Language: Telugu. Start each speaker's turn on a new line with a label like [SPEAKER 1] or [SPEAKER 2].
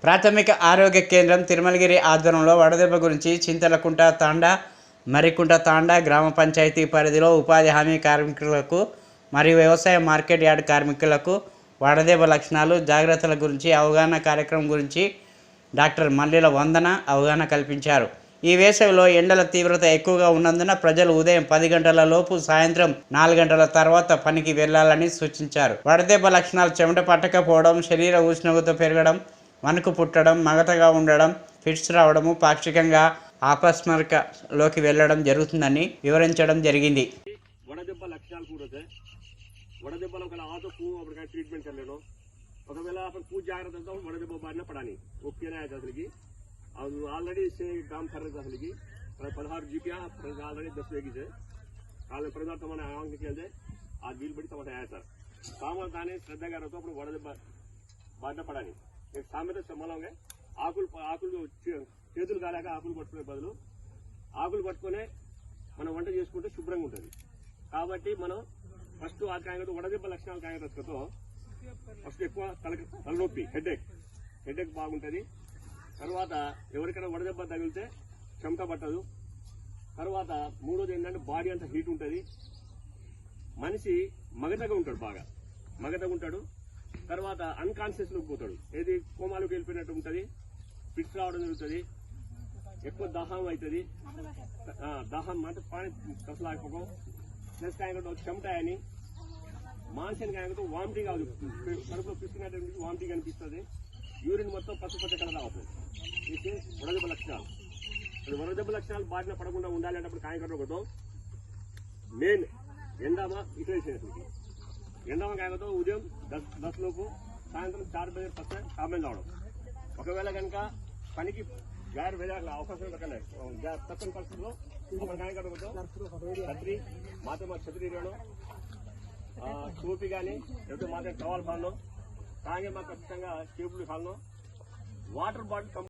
[SPEAKER 1] ప్రాథమిక ఆరోగ్య కేంద్రం తిరుమలగిరి ఆధ్వర్యంలో వడదెబ్బ గురించి చింతలకుంట తాండా మరికుంట తాండా గ్రామ పంచాయతీ పరిధిలో ఉపాధి హామీ కార్మికులకు మరియు వ్యవసాయ మార్కెట్ యార్డ్ కార్మికులకు వడదెబ్బ లక్షణాలు జాగ్రత్తల గురించి అవగాహన కార్యక్రమం గురించి డాక్టర్ మల్లెల వందన అవగాహన కల్పించారు. ఈ వేసవిలో ఎండల తీవ్రత ఎక్కువగా ఉన్నందున ప్రజలు ఉదయం 10 గంటల లోపు సాయంత్రం 4 గంటల తర్వాత పనికి వెళ్లాలని సూచించారు. వడదెబ్బ లక్షణాలు చెమట పట్టకపోవడం, శరీర ఉష్ణోగ్రత పెరగడం, వణుకు పుట్టడం, మగతగా ఉండడం, ఫిట్స్ రావడము, పాక్షికంగా అపస్మారకలోకి వెళ్ళడం జరుగుతుందని వివరించడం జరిగింది.
[SPEAKER 2] వడదెబ్బ లక్షణాలు కూడా వడదెబ్బలో ट्रीटमेंट कर लेना अपन पूछ जाग्रता वड़दెబ్బ बारिना पड़ानी ओकेना असल की ऑलरेडी से काम कर रहे असल की 16 जीपिया ऑलरेडी 10 वेगी से प्रधान तमाने आंग निकल आ बिल बड़ी तमाने आया सर सामान ताने श्रद्धा गार तो वड़दెబ్బ बारिना पड़ानी एक सामने समलोंगे ఆకులు చేతులు కాలేక ఆకులు పట్టుకునే బదులు ఆకులు పట్టుకునే మనం వంట చేసుకుంటే శుభ్రంగా ఉంటుంది. కాబట్టి మనం ఫస్ట్ ఆ కాయతో వడదెబ్బ లక్షణాలు కాయతో ఫస్ట్ ఎక్కువ తలనొప్పి హెడేక్ బాగుంటుంది. తర్వాత ఎవరికైనా వడదెబ్బ తగిలితే చెమట పట్టదు. తర్వాత మూడోది ఏంటంటే బాడీ అంతా హీట్ ఉంటుంది. మనిషి మగతగా ఉంటాడు, బాగా మగతగా ఉంటాడు. తర్వాత అన్కాన్షియస్ లోకి పోతాడు, ఏది కోమాలోకి వెళ్ళిపోయినట్టు ఉంటుంది, ఫిట్స్ రావడం జరుగుతుంది, ఎక్కువ దాహం అవుతుంది. దాహం అంటే పానీ కసలు ఆగిపోకం ప్లస్ కాయతో చెమట అని మాన్సన్ కాయతో వామిటింగ్ అవుతుంది, కడుపులో పిసినట్టు వామిటింగ్ అనిపిస్తుంది, యూరిన్ మొత్తం పసుపచ్చ కలర్ అవుతుంది. ఇది వడదెబ్బ లక్షణాలు. వడదెబ్బ లక్షణాలు బారిన పడకుండా ఉండాలంటే అప్పుడు కాయకతో మెయిన్ ఎండామా ఇట్లా ఎండామా కాయతో ఉదయం 10 లోపు సాయంత్రం 4 బజే కామెంట్ రావడం. ఒకవేళ కనుక పనికి గారు వెళ్ళే అవకాశం తప్పని పరిస్థితుల్లో ఛత్రి మాత్రం ఛత్రి రేణు టోపీ కానీ లేకపోతే మాత్రం టవల్ ఫాల్లో తాగే మాకు ఖచ్చితంగా కేబుల్ ఫాల్లో వాటర్ బాటిల్